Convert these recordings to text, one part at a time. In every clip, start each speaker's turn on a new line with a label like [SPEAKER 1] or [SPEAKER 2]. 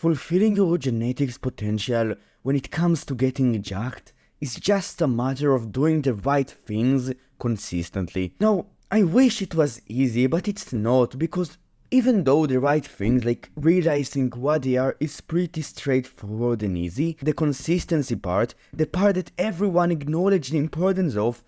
[SPEAKER 1] Fulfilling your genetics potential when it comes to getting jacked is just a matter of doing the right things consistently. Now, I wish it was easy, but it's not, because even though the right things like realizing what they are is pretty straightforward and easy, the consistency part, the part that everyone acknowledges the importance of,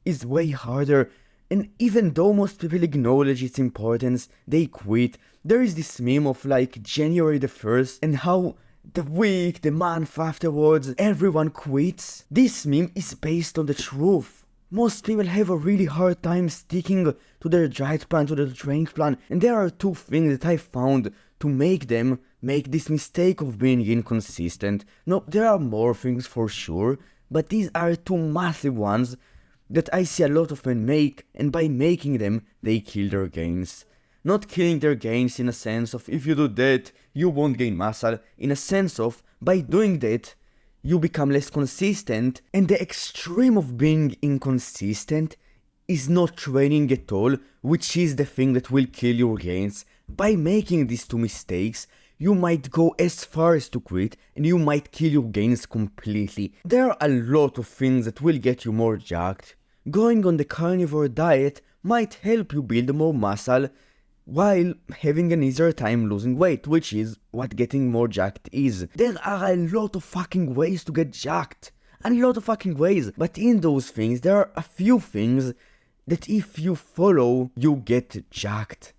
[SPEAKER 1] is way harder. And even though most people acknowledge its importance, they quit. There is this meme of like January the 1st and how the week, the month afterwards, everyone quits. This meme is based on the truth. Most people have a really hard time sticking to their diet plan, to their training plan, and there are two things that I found to make them make this mistake of being inconsistent. No, there are more things for sure, but these are two massive ones that I see a lot of men make, and by making them, they kill their gains. Not killing their gains in a sense of if you do that, you won't gain muscle, in a sense of by doing that, you become less consistent, and the extreme of being inconsistent is not training at all, which is the thing that will kill your gains. By making these two mistakes, you might go as far as to quit, and you might kill your gains completely. There are a lot of things that will get you more jacked. Going on the carnivore diet might help you build more muscle while having an easier time losing weight, which is what getting more jacked is. There are a lot of fucking ways to get jacked. A lot of fucking ways. But in those things, there are a few things that if you follow, you get jacked.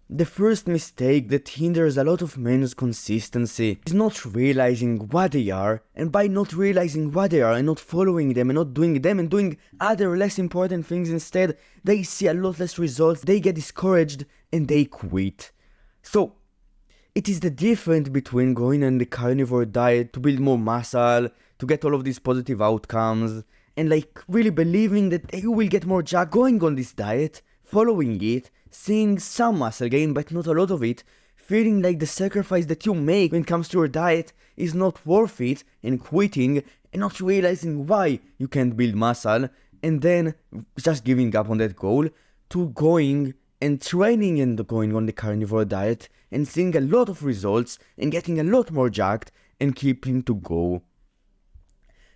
[SPEAKER 1] The first mistake that hinders a lot of men's consistency is not realizing what they are, and by not realizing what they are and not following them and not doing them and doing other less important things instead, they see a lot less results, they get discouraged, and they quit. So, it is the difference between going on the carnivore diet to build more muscle, to get all of these positive outcomes, and like really believing that you will get more jacked going on this diet, following it, seeing some muscle gain but not a lot of it, feeling like the sacrifice that you make when it comes to your diet is not worth it, and quitting and not realizing why you can't build muscle, and then just giving up on that goal, to going and training and going on the carnivore diet and seeing a lot of results and getting a lot more jacked and keeping to go.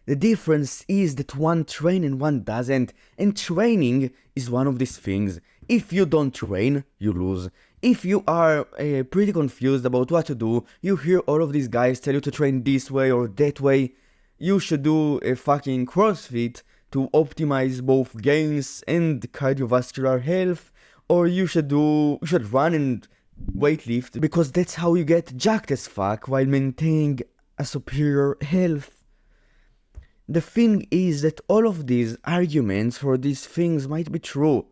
[SPEAKER 1] The difference is that one trains and one doesn't, and training is one of these things. If you don't train, you lose. If you are pretty confused about what to do, you hear all of these guys tell you to train this way or that way, you should do a fucking CrossFit to optimize both gains and cardiovascular health, or you should run and weightlift because that's how you get jacked as fuck while maintaining a superior health. The thing is that all of these arguments for these things might be true,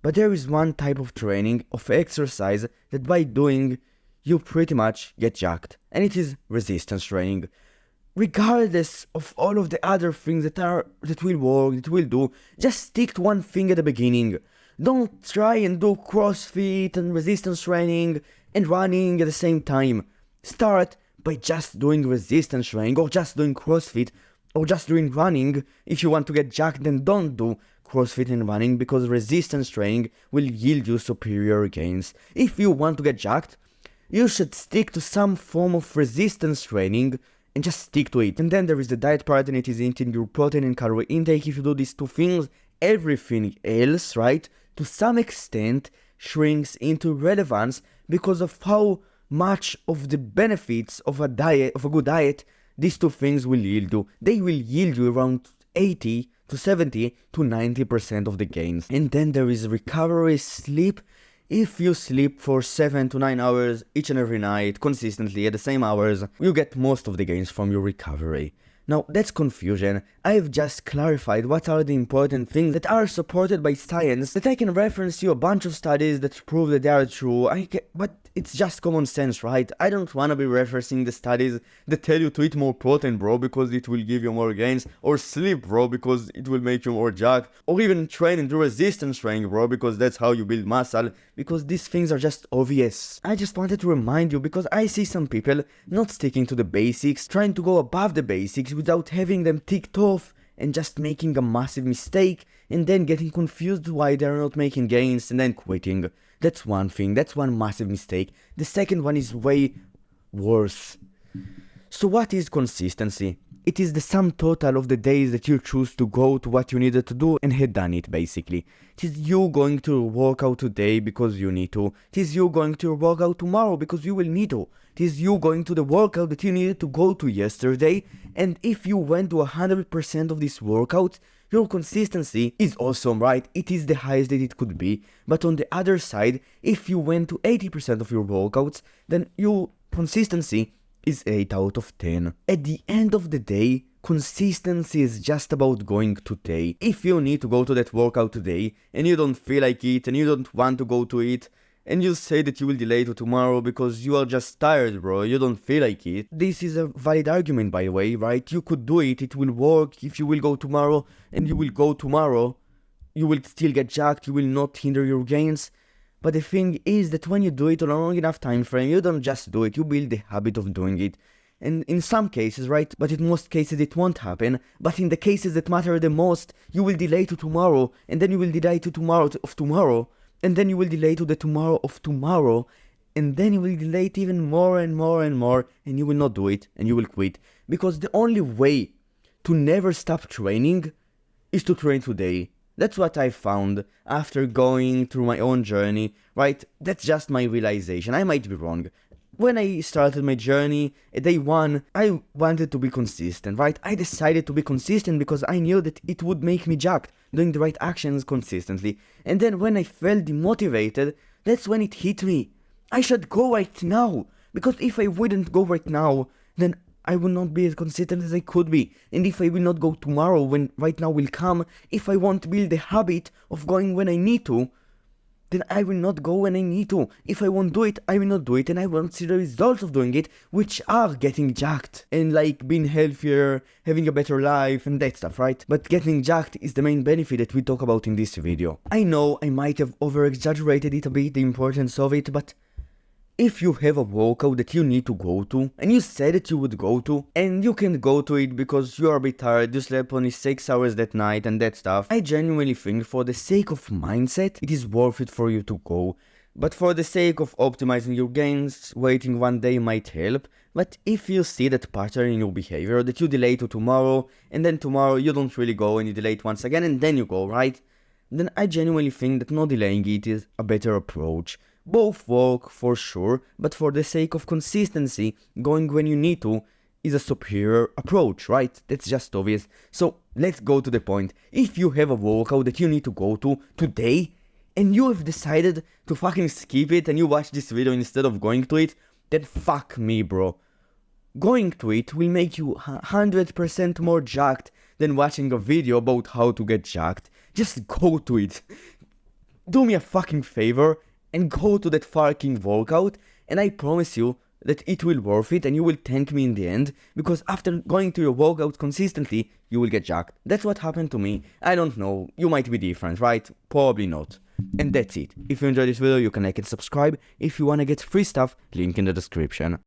[SPEAKER 1] but there is one type of training, of exercise, that by doing, you pretty much get jacked, and it is resistance training. Regardless of all of the other things that will work, that will do, just stick to one thing at the beginning. Don't try and do CrossFit and resistance training and running at the same time. Start by just doing resistance training, or just doing CrossFit, or just doing running. If you want to get jacked, then don't do CrossFit and running, because resistance training will yield you superior gains. If you want to get jacked, you should stick to some form of resistance training and just stick to it. And then there is the diet part, and it is eating your protein and calorie intake. If you do these two things, everything else, right, to some extent shrinks into relevance because of how much of the benefits of a good diet, these two things will yield you. They will yield you around 80 to 70 to 90% of the gains. And then there is recovery sleep. If you sleep for 7 to 9 hours each and every night, consistently at the same hours, you get most of the gains from your recovery. Now, that's confusion. I have just clarified what are the important things that are supported by science, that I can reference you a bunch of studies that prove that they are true, but it's just common sense, right? I don't wanna be referencing the studies that tell you to eat more protein, bro, because it will give you more gains, or sleep, bro, because it will make you more jacked, or even train and do resistance training, bro, because that's how you build muscle, because these things are just obvious. I just wanted to remind you, because I see some people not sticking to the basics, trying to go above the basics without having them ticked off, and just making a massive mistake, and then getting confused why they're not making gains, and then quitting. That's one thing, that's one massive mistake. The second one is way worse. So what is consistency? It is the sum total of the days that you choose to go to what you needed to do and had done it, basically. It is you going to work out today because you need to. It is you going to work out tomorrow because you will need to. It is you going to the workout that you needed to go to yesterday, and if you went to 100% of this workout, your consistency is awesome, right? It is the highest that it could be. But on the other side, if you went to 80% of your workouts, then your consistency is 8 out of 10. At the end of the day, consistency is just about going today. If you need to go to that workout today, and you don't feel like it, and you don't want to go to it, and you say that you will delay to tomorrow because you are just tired, bro, you don't feel like it. This is a valid argument, by the way, right? You could do it, it will work. If you will go tomorrow, and you will go tomorrow, you will still get jacked, you will not hinder your gains. But the thing is that when you do it on a long enough time frame, you don't just do it, you build the habit of doing it. And in some cases, right, but in most cases it won't happen, but in the cases that matter the most, you will delay to tomorrow, and then you will delay to tomorrow of tomorrow, and then you will delay to the tomorrow of tomorrow, and then you will delay it even more and more and more, and you will not do it, and you will quit. Because the only way to never stop training is to train today. That's what I found after going through my own journey, right? That's just my realization. I might be wrong. When I started my journey, at day 1, I wanted to be consistent, right? I decided to be consistent because I knew that it would make me jacked, doing the right actions consistently. And then when I felt demotivated, that's when it hit me. I should go right now, because if I wouldn't go right now, then I will not be as consistent as I could be. And if I will not go tomorrow when right now will come, if I won't build the habit of going when I need to, then I will not go when I need to. If I won't do it, I will not do it, and I won't see the results of doing it, which are getting jacked. And like being healthier, having a better life, and that stuff, right? But getting jacked is the main benefit that we talk about in this video. I know I might have over-exaggerated it a bit, the importance of it, but if you have a workout that you need to go to, and you said that you would go to, and you can't go to it because you are a bit tired, you slept only 6 hours that night and that stuff, I genuinely think for the sake of mindset, it is worth it for you to go. But for the sake of optimizing your gains, waiting one day might help. But if you see that pattern in your behavior, that you delay to tomorrow, and then tomorrow you don't really go and you delay it once again and then you go, right? Then I genuinely think that not delaying it is a better approach. Both work for sure, but for the sake of consistency, going when you need to is a superior approach, right? That's just obvious. So let's go to the point. If you have a workout that you need to go to today, and you have decided to fucking skip it and you watch this video instead of going to it, then fuck me, bro. Going to it will make you 100% more jacked than watching a video about how to get jacked. Just go to it. Do me a fucking favor and go to that fucking workout, and I promise you that it will worth it and you will thank me in the end, because after going to your workout consistently, you will get jacked. That's what happened to me. I don't know, you might be different, right? Probably not. And that's it. If you enjoyed this video, you can like and subscribe. If you wanna get free stuff, link in the description.